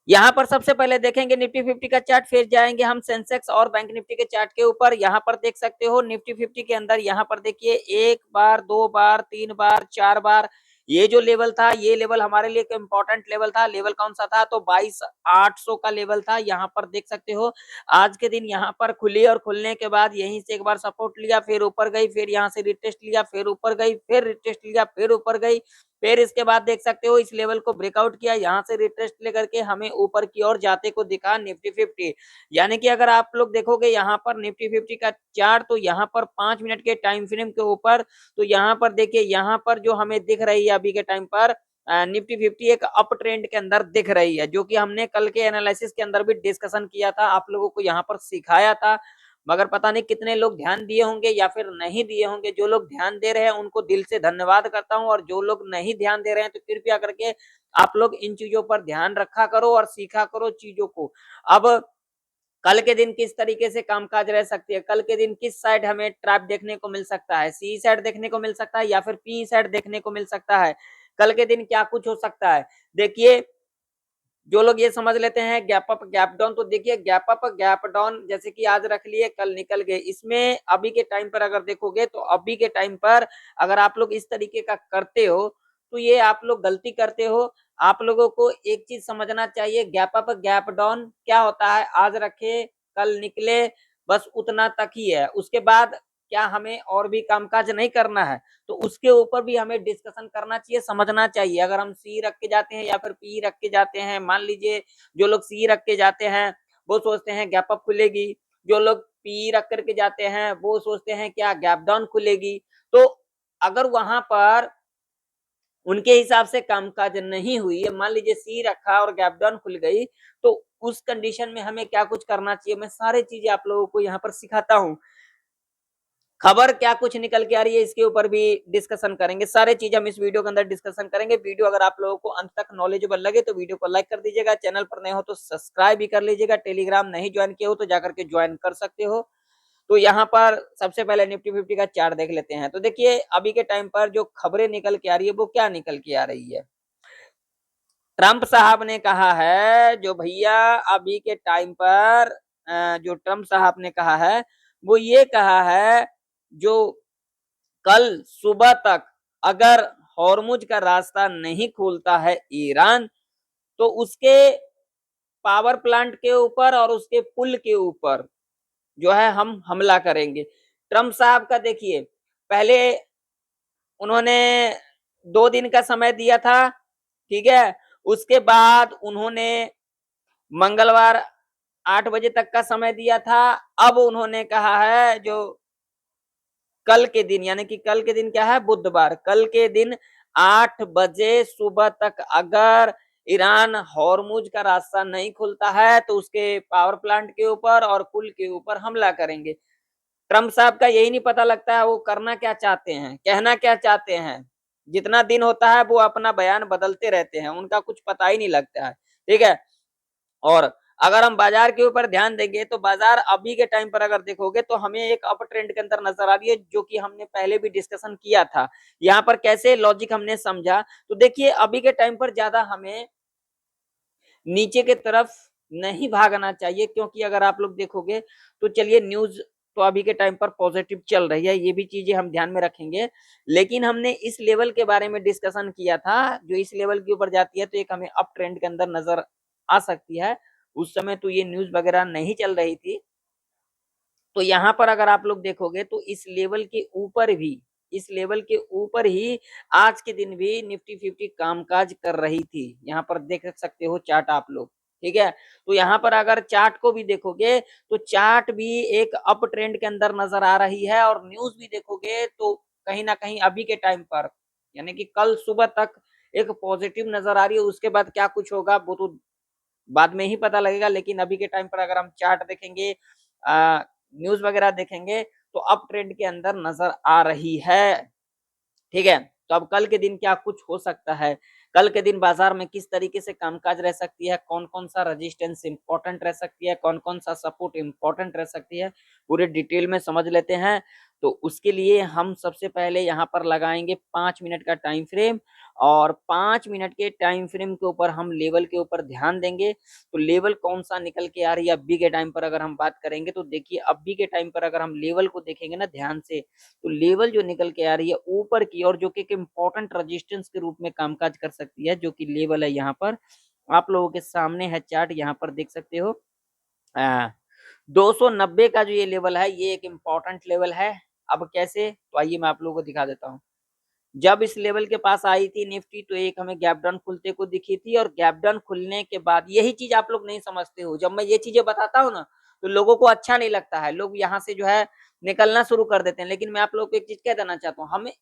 यहाँ पर सबसे पहले देखेंगे निफ्टी 50 का चार्ट, फिर जाएंगे हम सेंसेक्स और बैंक निफ्टी के चार्ट के ऊपर। यहाँ पर देख सकते हो निफ्टी 50 के अंदर यहाँ पर देखिए 1 बार, 2 बार, 3 बार, 4 बार ये जो लेवल था, ये लेवल हमारे लिए एक इंपॉर्टेंट लेवल था। लेवल कौन सा था? तो 22,800 का लेवल था। यहाँ पर देख सकते हो आज के दिन यहाँ पर खुली और खुलने के बाद यहीं से एक बार सपोर्ट लिया, फिर ऊपर गई, फिर यहाँ से रिटेस्ट लिया, फिर ऊपर गई, फिर रिटेस्ट लिया, फिर ऊपर गई, फिर इसके बाद देख सकते हो इस लेवल को ब्रेकआउट किया, यहाँ से रिट्रेस्ट लेकर के हमें ऊपर की ओर जाते को दिखा निफ्टी 50। यानी कि अगर आप लोग देखोगे यहाँ पर निफ्टी 50 का चार्ट, तो यहाँ पर 5 मिनट के टाइम फ्रेम के ऊपर, तो यहाँ पर देखिए यहाँ पर जो हमें दिख रही है अभी के टाइम पर निफ्टी 50 एक अप ट्रेंड के अंदर दिख रही है, जो कि हमने कल के एनालिसिस के अंदर भी डिस्कशन किया था, आप लोगों को यहाँ पर सिखाया था। मगर पता नहीं कितने लोग ध्यान दिए होंगे या फिर नहीं दिए होंगे। जो लोग ध्यान दे रहे हैं उनको दिल से धन्यवाद करता हूं, और जो लोग नहीं ध्यान दे रहे हैं तो कृपया करके आप लोग इन चीजों पर ध्यान रखा करो और सीखा करो चीजों को। अब कल के दिन किस तरीके से कामकाज रह सकती है, कल के दिन किस साइड हमें ट्रैप देखने को मिल सकता है, सी साइड देखने को मिल सकता है या फिर पी साइड देखने को मिल सकता है, कल के दिन क्या कुछ हो सकता है। देखिए जो लोग ये समझ लेते हैं गैप अप गैप डाउन, तो देखिए गैप अप गैप डाउन जैसे कि आज रख लिए कल निकल गए, इसमें अभी के टाइम पर अगर देखोगे तो अभी के टाइम पर अगर आप लोग इस तरीके का करते हो तो ये आप लोग गलती करते हो। आप लोगों को एक चीज समझना चाहिए, गैप अप गैप डाउन क्या होता है, आज रखे कल निकले, बस उतना तक ही है। उसके बाद क्या हमें और भी कामकाज नहीं करना है, तो उसके ऊपर भी हमें डिस्कशन करना चाहिए, समझना चाहिए। अगर हम सी रख के जाते हैं या फिर पी रख के जाते हैं, मान लीजिए जो लोग सी रख के जाते हैं वो सोचते हैं गैप अप खुलेगी, जो लोग पी रख करके जाते हैं वो सोचते हैं क्या गैप डाउन खुलेगी। तो अगर वहां पर उनके हिसाब से कामकाज नहीं हुई है, मान लीजिए सी रखा और गैप डाउन खुल गई, तो उस कंडीशन में हमें क्या कुछ करना चाहिए, मैं सारी चीजें आप लोगों को यहाँ पर सिखाता हूँ। खबर क्या कुछ निकल के आ रही है इसके ऊपर भी डिस्कशन करेंगे, सारे चीज हम इस वीडियो के अंदर डिस्कशन करेंगे। वीडियो अगर आप लोगों को अंत तक नॉलेजेबल लगे तो वीडियो को लाइक कर दीजिएगा, चैनल पर नए हो तो सब्सक्राइब भी कर लीजिएगा, टेलीग्राम नहीं ज्वाइन किया हो तो जाकर के ज्वाइन कर सकते हो। तो यहाँ पर सबसे पहले निफ्टी 50 का चार्ट देख लेते हैं। तो देखिए अभी के टाइम पर जो खबरें निकल के आ रही है वो क्या निकल के आ रही है। ट्रंप साहब ने कहा है जो भैया अभी के टाइम पर जो ट्रंप साहब ने कहा है वो ये कहा है, जो कल सुबह तक अगर हॉर्मुज का रास्ता नहीं खोलता है ईरान, तो उसके पावर प्लांट के ऊपर और उसके पुल के ऊपर जो है हम हमला करेंगे। ट्रंप साहब का देखिए पहले उन्होंने 2 दिन का समय दिया था, ठीक है, उसके बाद उन्होंने मंगलवार 8 बजे तक का समय दिया था। अब उन्होंने कहा है जो कल के दिन, यानी कि कल के दिन क्या है, बुधवार, कल के दिन 8 बजे सुबह तक अगर ईरान हॉर्मुज का रास्ता नहीं खुलता है तो उसके पावर प्लांट के ऊपर और पुल के ऊपर हमला करेंगे। ट्रंप साहब का यही नहीं पता लगता है वो करना क्या चाहते हैं, कहना क्या चाहते हैं। जितना दिन होता है वो अपना बयान बदलते रहते हैं, उनका कुछ पता ही नहीं लगता है, ठीक है। और अगर हम बाजार के ऊपर ध्यान देंगे तो बाजार अभी के टाइम पर अगर देखोगे तो हमें एक अप ट्रेंड के अंदर नजर आ रही है, जो कि हमने पहले भी डिस्कशन किया था। यहाँ पर कैसे लॉजिक हमने समझा, तो देखिए अभी के टाइम पर ज्यादा हमें नीचे के तरफ नहीं भागना चाहिए, क्योंकि अगर आप लोग देखोगे तो चलिए न्यूज तो अभी के टाइम पर पॉजिटिव चल रही है, ये भी चीजें हम ध्यान में रखेंगे। लेकिन हमने इस लेवल के बारे में डिस्कशन किया था, जो इस लेवल के ऊपर जाती है तो एक हमें अप ट्रेंड के अंदर नजर आ सकती है। उस समय तो ये न्यूज वगैरह नहीं चल रही थी। तो यहाँ पर अगर आप लोग देखोगे तो इस लेवल के ऊपर भी, इस लेवल के ऊपर ही आज के दिन भी निफ्टी 50 कामकाज कर रही थी। यहाँ पर देख सकते हो चार्ट आप लोग, ठीक है। तो यहाँ पर अगर चार्ट को भी देखोगे तो चार्ट भी एक अप ट्रेंड के अंदर नजर आ रही है, और न्यूज भी देखोगे तो कहीं ना कहीं अभी के टाइम पर, यानी कि कल सुबह तक एक पॉजिटिव नजर आ रही है। उसके बाद क्या कुछ होगा वो तो बाद में ही पता लगेगा, लेकिन अभी के टाइम पर अगर हम चार्ट देखेंगे, न्यूज वगैरह देखेंगे तो अप ट्रेंड के अंदर नजर आ रही है, ठीक है। तो अब कल के दिन क्या कुछ हो सकता है, कल के दिन बाजार में किस तरीके से कामकाज रह सकती है, कौन कौन सा रेजिस्टेंस इंपॉर्टेंट रह सकती है, कौन कौन सा सपोर्ट इंपॉर्टेंट रह सकती है, पूरे डिटेल में समझ लेते हैं। तो उसके लिए हम सबसे पहले यहाँ पर लगाएंगे 5 मिनट का टाइम फ्रेम, और 5 मिनट के टाइम फ्रेम के ऊपर हम लेवल के ऊपर ध्यान देंगे। तो लेवल कौन सा निकल के आ रही है अभी के टाइम पर अगर हम बात करेंगे, तो देखिए अभी के टाइम पर अगर हम लेवल को देखेंगे ना ध्यान से, तो लेवल जो निकल के आ रही है ऊपर की ओर, जो कि एक इम्पोर्टेंट रेजिस्टेंस के रूप में कामकाज कर सकती है, जो कि लेवल है यहाँ पर आप लोगों के सामने है चार्ट, यहाँ पर देख सकते हो। 290 का जो ये लेवल है ये एक इम्पोर्टेंट लेवल है। अब कैसे, तो आइए मैं आप लोगों को दिखा देता हूँ। जब इस लेवल के पास आई थी निफ्टी, तो एक हमें गैप डाउन खुलते को दिखी थी, और गैप डाउन खुलने के बाद यही चीज आप लोग नहीं समझते हो। जब मैं ये चीजें बताता हूँ ना, तो लोगों को अच्छा नहीं लगता है, लोग यहाँ से जो है निकलना शुरू कर देते हैं। लेकिन मैं आप लोग को एक चीज कह देना चाहता हूँ, हमें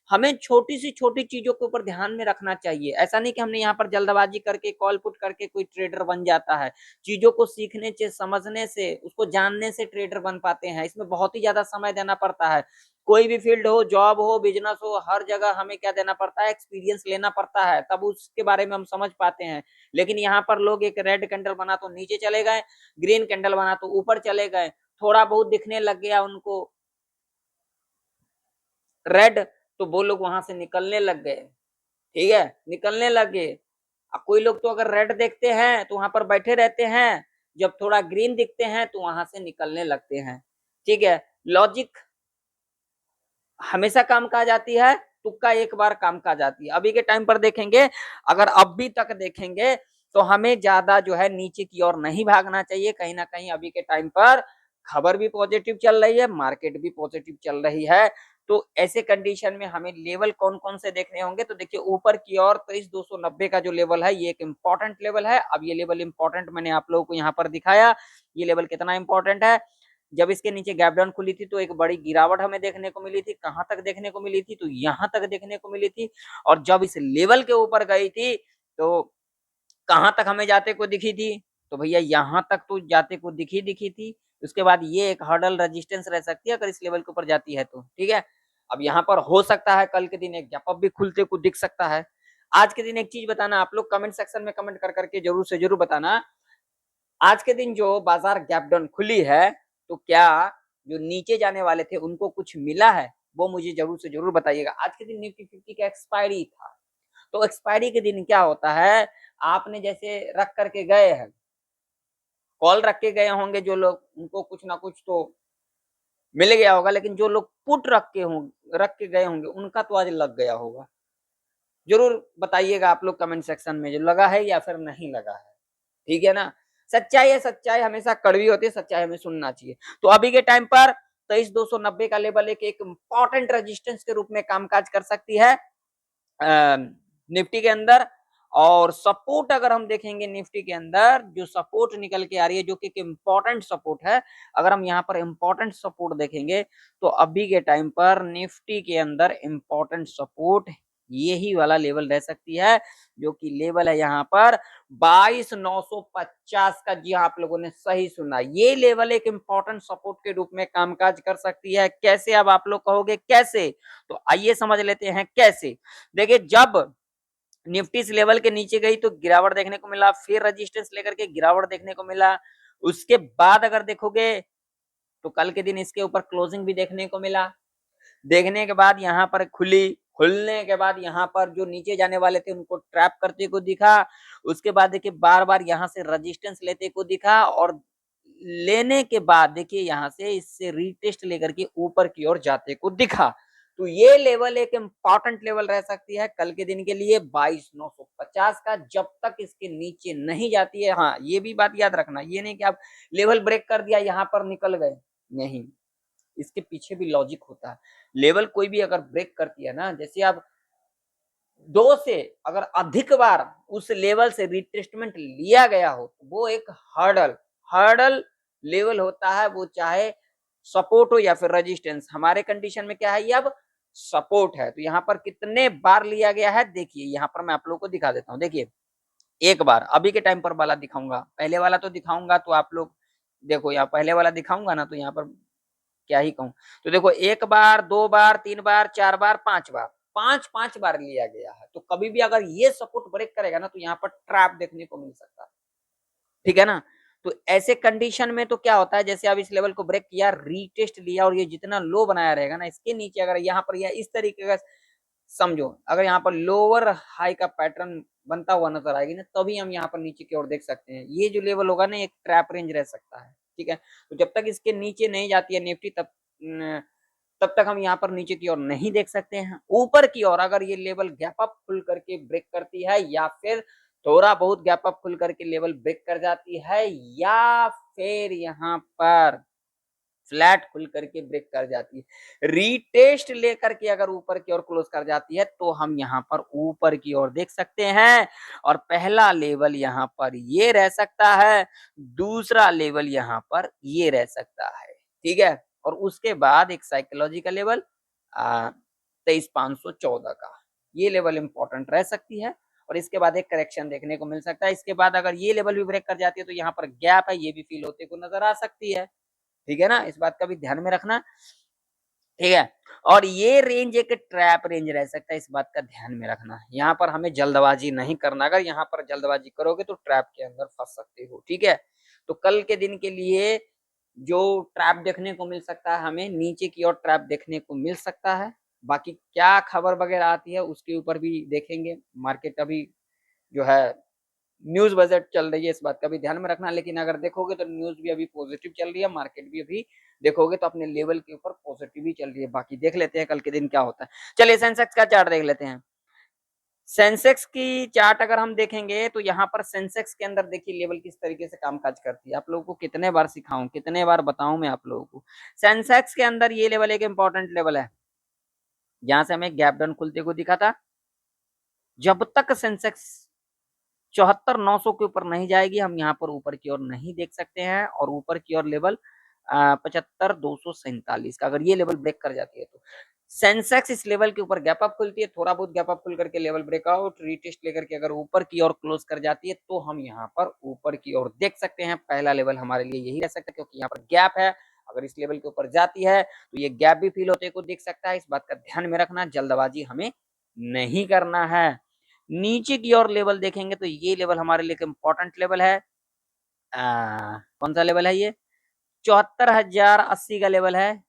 हमें छोटी सी छोटी चीजों के ऊपर ध्यान में रखना चाहिए। ऐसा नहीं कि हमने यहाँ पर जल्दबाजी करके कॉल पुट करके कोई ट्रेडर बन जाता है। चीजों को सीखने से, समझने से, उसको जानने से ट्रेडर बन पाते हैं। इसमें बहुत ही ज्यादा समय देना पड़ता है। कोई भी फील्ड हो, जॉब हो, बिजनेस हो, हर जगह हमें क्या देना पड़ता है, एक्सपीरियंस लेना पड़ता है, तब उसके बारे में हम समझ पाते हैं। लेकिन यहाँ पर लोग एक रेड कैंडल बना तो नीचे चले गए, ग्रीन कैंडल बना तो ऊपर चले गए, थोड़ा बहुत दिखने लग गया उनको रेड, तो वो लोग वहां से निकलने लग गए। ठीक है, निकलने लग गए। अब कोई लोग तो अगर रेड देखते हैं तो वहां पर बैठे रहते हैं, जब थोड़ा ग्रीन दिखते हैं तो वहां से निकलने लगते हैं। ठीक है, लॉजिक हमेशा काम का जाती है, तुक्का एक बार काम का जाती है। अभी के टाइम पर देखेंगे, अगर अभी तक देखेंगे, तो हमें ज्यादा जो है नीचे की ओर नहीं भागना चाहिए। कहीं ना कहीं अभी के टाइम पर खबर भी पॉजिटिव चल रही है, मार्केट भी पॉजिटिव चल रही है। तो ऐसे कंडीशन में हमें लेवल कौन कौन से देखने होंगे, तो देखिए ऊपर की ओर 23,290 का जो लेवल है ये एक इंपॉर्टेंट लेवल है। अब ये लेवल इंपॉर्टेंट मैंने आप लोगों को यहाँ पर दिखाया, ये लेवल कितना इंपॉर्टेंट है। जब इसके नीचे गैप डाउन खुली थी तो एक बड़ी गिरावट हमें देखने को मिली थी। कहां तक देखने को मिली थी, तो यहां तक देखने को मिली थी। और जब इस लेवल के ऊपर गई थी, तो कहां तक हमें जाते को दिखी थी, तो भैया यहां तक तो जाते को दिखी थी। उसके बाद ये एक हर्डल रेजिस्टेंस रह सकती है अगर इस लेवल के ऊपर जाती है तो। ठीक है, अब यहाँ पर हो सकता है कल के दिन एक गैप अप भी खुलते को दिख सकता है। आज के दिन एक चीज बताना, आप लोग कमेंट सेक्शन में कमेंट कर करके जरूर से जरूर बताना, आज के दिन जो बाजार गैप डाउन खुली है, तो क्या जो नीचे जाने वाले थे उनको कुछ मिला है, वो मुझे जरूर से जरूर बताइएगा। आज के दिन निफ्टी 50 का एक्सपायरी था, तो एक्सपायरी के दिन क्या होता है, आपने जैसे रख करके गए हैं, कॉल रख के गए होंगे जो लोग, उनको कुछ ना कुछ तो मिल गया होगा। लेकिन जो लोग पुट रख के गए होंगे, उनका तो आज लग गया होगा। जरूर बताइएगा आप लोग कमेंट सेक्शन में, जो लगा है या फिर नहीं लगा है। ठीक है ना, सच्चाई है, सच्चाई हमेशा कड़वी होती है, सच्चाई हमें सुनना चाहिए। तो अभी के टाइम पर 23,290 का लेवल एक इंपॉर्टेंट रेजिस्टेंस के रूप में कामकाज कर सकती है निफ्टी के अंदर। और सपोर्ट अगर हम देखेंगे निफ्टी के अंदर, जो सपोर्ट निकल के आ रही है, जो कि एक इम्पोर्टेंट सपोर्ट है, अगर हम यहाँ पर इम्पोर्टेंट सपोर्ट देखेंगे, तो अभी के टाइम पर निफ्टी के अंदर इम्पोर्टेंट सपोर्ट यही वाला लेवल रह सकती है, जो कि लेवल है यहाँ पर 22,950 का। जी हाँ, आप लोगों ने सही सुना, ये लेवल एक इंपॉर्टेंट सपोर्ट के रूप में कामकाज कर सकती है। कैसे, अब आप लोग कहोगे कैसे, तो आइए समझ लेते हैं कैसे। देखिए, जब निफ्टी इस लेवल के नीचे गई तो गिरावट देखने को मिला, फिर रेजिस्टेंस लेकर के गिरावट देखने को मिला। उसके बाद अगर देखोगे, तो कल के दिन इसके ऊपर क्लोजिंग भी देखने को मिला। देखने के बाद यहाँ पर खुली, खुलने के बाद यहाँ पर जो नीचे जाने वाले थे उनको ट्रैप करते को दिखा। उसके बाद देखिए बार बार यहाँ से रेजिस्टेंस लेते को दिखा, और लेने के बाद देखिए यहाँ से इससे रीटेस्ट लेकर के ऊपर की ओर जाते को दिखा। तो ये लेवल एक इंपॉर्टेंट लेवल रह सकती है कल के दिन के लिए 22,950 का, जब तक इसके नीचे नहीं जाती है। हाँ, ये भी बात याद रखना, ये नहीं कि आप लेवल ब्रेक कर दिया यहाँ पर निकल गए, नहीं, इसके पीछे भी लॉजिक होता है। लेवल कोई भी अगर ब्रेक करती है ना, जैसे आप 2 से अगर अधिक बार उस लेवल से रिट्रेसमेंट लिया गया हो, तो वो एक हर्डल हर्डल लेवल होता है, वो चाहे सपोर्ट हो या फिर रेजिस्टेंस। हमारे कंडीशन में क्या है, ये अब सपोर्ट है। तो यहाँ पर कितने बार लिया गया है, देखिए यहाँ पर मैं आप लोगों को दिखा देता हूँ। देखिए, एक बार अभी के टाइम पर वाला दिखाऊंगा, पहले वाला तो दिखाऊंगा, तो आप लोग देखो, यहाँ पहले वाला दिखाऊंगा ना, तो यहाँ पर क्या ही कहूं। तो देखो, 1 बार, 2 बार, 3 बार, 4 बार, 5 बार, 5 बार लिया गया है। तो कभी भी अगर ये सपोर्ट ब्रेक करेगा ना, तो यहाँ पर ट्रैप देखने को मिल सकता है। ठीक है ना, तो ऐसे कंडीशन में तो क्या होता है, जैसे अब इस लेवल को ब्रेक किया, रीटेस्ट लिया और ये जितना लो बनाया रहेगा ना, इसके नीचे अगर यहाँ पर या इस तरीके का समझो, अगर यहाँ पर लोअर हाई का पैटर्न बनता हुआ नजर आएगी ना, तभी हम यहाँ पर नीचे की ओर देख सकते हैं। ये जो लेवल होगा ना, एक ट्रैप रेंज रह सकता है, ठीक है। तो जब तक इसके नीचे नहीं जाती है निफ्टी, तब तक हम यहाँ पर नीचे की ओर नहीं देख सकते हैं। ऊपर की ओर अगर ये लेवल गैप अप खुल करके ब्रेक करती है, या फिर थोड़ा बहुत गैप अप खुल करके लेवल ब्रेक कर जाती है, या फिर यहाँ पर फ्लैट खुल करके ब्रेक कर जाती है, रीटेस्ट लेकर के अगर ऊपर की ओर क्लोज कर जाती है, तो हम यहाँ पर ऊपर की ओर देख सकते हैं। और पहला लेवल यहाँ पर ये रह सकता है, दूसरा लेवल यहाँ पर ये रह सकता है, ठीक है। और उसके बाद एक साइकोलॉजी का लेवल 23,514 का, ये लेवल इंपॉर्टेंट रह सकती है। और इसके बाद एक करेक्शन देखने को मिल सकता है। इसके बाद अगर ये लेवल भी ब्रेक कर जाती है, तो यहाँ पर गैप है, ये भी फील होते को नजर आ सकती है, ठीक है ना। इस बात का भी ध्यान में रखना, ठीक है। और ये रेंज एक ट्रैप रेंज रह सकता है, इस बात का ध्यान में रखना। यहाँ पर हमें जल्दबाजी नहीं करना, अगर यहाँ पर जल्दबाजी करोगे तो ट्रैप के अंदर फंस सकते हो, ठीक है। तो कल के दिन के लिए जो ट्रैप देखने को मिल सकता है, हमें नीचे की ओर ट्रैप देखने को मिल सकता है। बाकी क्या खबर वगैरह आती है उसके ऊपर भी देखेंगे। मार्केट अभी जो है न्यूज बजट चल रही है, इस बात का भी ध्यान में रखना। लेकिन अगर देखोगे तो न्यूज भी अभी पॉजिटिव चल रही है, मार्केट भी अभी देखोगे तो अपने लेवल के ऊपर पॉजिटिव ही चल रही है। बाकी देख लेते हैं कल के दिन क्या होता है। चलिए सेंसेक्स का चार्ट देख लेते हैं। सेंसेक्स की चार्ट अगर हम देखेंगे तो यहाँ पर सेंसेक्स के अंदर देखिए लेवल किस तरीके से कामकाज करती है। आप लोगों को कितने बार सिखाऊं, कितने बार बताऊं मैं आप लोगों को। सेंसेक्स के अंदर ये लेवल एक इंपॉर्टेंट लेवल है, जहां से हमें गैप डाउन खुलते को दिखा था। जब तक सेंसेक्स 74,900 के ऊपर नहीं जाएगी, हम यहाँ पर ऊपर की ओर नहीं देख सकते हैं। और ऊपर की ओर लेवल 75,247 का, अगर ये लेवल ब्रेक कर जाती है तो सेंसेक्स इस लेवल के ऊपर गैप अप खुलती है, थोड़ा बहुत गैप अप खुल करके लेवल ब्रेकआउट रीटेस्ट लेकर के अगर ऊपर की ओर क्लोज कर जाती है, तो हम यहाँ पर ऊपर की ओर देख सकते हैं। पहला लेवल हमारे लिए यही रह सकता है, क्योंकि यहाँ पर गैप है। अगर इस लेवल के ऊपर जाती है तो ये गैप भी फील होते को देख सकता है, इस बात का ध्यान में रखना। जल्दबाजी हमें नहीं करना है। नीचे की ओर लेवल देखेंगे तो ये लेवल हमारे लिए इंपॉर्टेंट लेवल है। कौन सा लेवल है ये? 74,080 का लेवल है।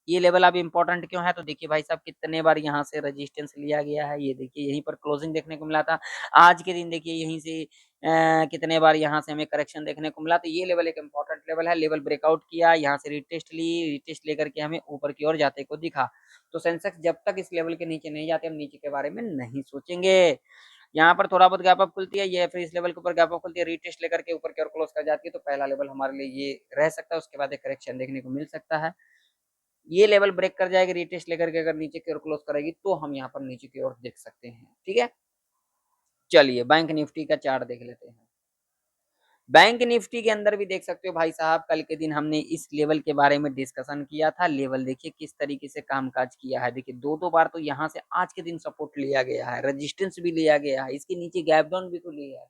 ये लेवल अब इंपॉर्टेंट क्यों है? तो देखिए भाई साहब, कितने बार यहाँ से रेजिस्टेंस लिया गया है। ये देखिए यहीं पर क्लोजिंग देखने को मिला था। आज के दिन देखिए यहीं से कितने बार यहाँ से हमें करेक्शन देखने को मिला। तो ये लेवल एक इंपॉर्टेंट लेवल है। लेवल ब्रेकआउट किया, यहाँ से रिटेस्ट ली, रिटेस्ट लेकर के हमें ऊपर की ओर जाते को दिखा। तो सेंसेक्स जब तक इस लेवल के नीचे नहीं जाते, हम नीचे के बारे में नहीं सोचेंगे। यहाँ पर थोड़ा बहुत गैप अप खुलती है, ये फिर इस लेवल के ऊपर गैप अप खुलती है, रीटेस्ट लेकर के ऊपर की ओर क्लोज कर जाती है, तो पहला लेवल हमारे लिए ये रह सकता है। उसके बाद एक करेक्शन देखने को मिल सकता है। ये लेवल ब्रेक कर जाएगी, रीटेस्ट लेकर के अगर नीचे की ओर क्लोज करेगी, तो हम यहाँ पर नीचे की ओर देख सकते हैं, ठीक है। चलिए बैंक निफ्टी का चार्ट देख लेते हैं। बैंक निफ्टी के अंदर भी देख सकते हो भाई साहब, कल के दिन हमने इस लेवल के बारे में डिस्कशन किया था। लेवल देखिए किस तरीके से कामकाज किया है। देखिए दो बार तो यहाँ से आज के दिन सपोर्ट लिया गया है, रेजिस्टेंस भी लिया गया है, इसके नीचे गैप डाउन भी तो लिया है।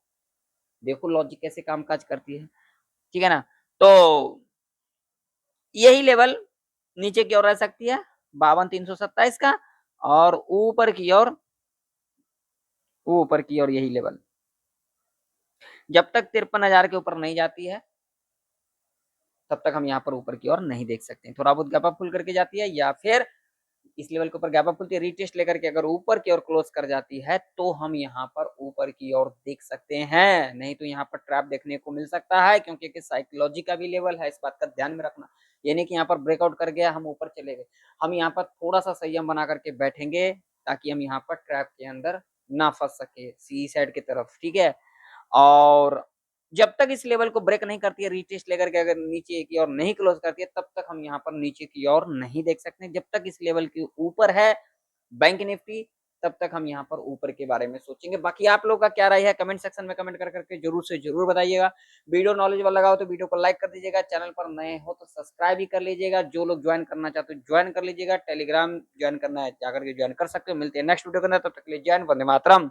देखो लॉजिक कैसे कामकाज करती है, ठीक है ना। तो यही लेवल नीचे की ओर रह सकती है 52,327 का, और ऊपर की ओर यही लेवल जब तक 53,000 के ऊपर नहीं जाती है, तब तक हम यहाँ पर ऊपर की ओर नहीं देख सकते हैं। थोड़ा बहुत गैप अप खुल करके जाती है, या फिर इस लेवल के ऊपर गैप अप खुलती है, रीटेस्ट लेकर के अगर ऊपर की ओर क्लोज कर जाती है, तो हम यहाँ पर ऊपर की ओर देख सकते हैं। नहीं तो यहाँ पर ट्रैप देखने को मिल सकता है, क्योंकि एक साइकोलॉजी का भी लेवल है, इस बात का ध्यान में रखना। ये नहीं कि यहाँ पर ब्रेकआउट कर गया हम ऊपर चले गए। हम यहाँ पर थोड़ा सा संयम बना करके बैठेंगे, ताकि हम यहाँ पर ट्रैप के अंदर ना फंस सके सी साइड की तरफ, ठीक है। और जब तक इस लेवल को ब्रेक नहीं करती है, रीटेस्ट लेकर के अगर नीचे की ओर नहीं क्लोज करती है, तब तक हम यहाँ पर नीचे की ओर नहीं देख सकते। जब तक इस लेवल के ऊपर है बैंक निफ्टी, तब तक हम यहाँ पर ऊपर के बारे में सोचेंगे। बाकी आप लोगों का क्या राय है, कमेंट सेक्शन में कमेंट कर करके जरूर से जरूर बताइएगा। वीडियो नॉलेज वाला लगा हो तो वीडियो को लाइक कर दीजिएगा, चैनल पर नए हो तो सब्सक्राइब भी कर लीजिएगा। जो लोग ज्वाइन करना चाहते हो ज्वाइन कर लीजिएगा, टेलीग्राम ज्वाइन करना है जाकर के ज्वाइन कर सकते हो। मिलते हैं नेक्स्ट वीडियो के अंदर, तब तक के लिए जय हिंद, वंदे मातरम।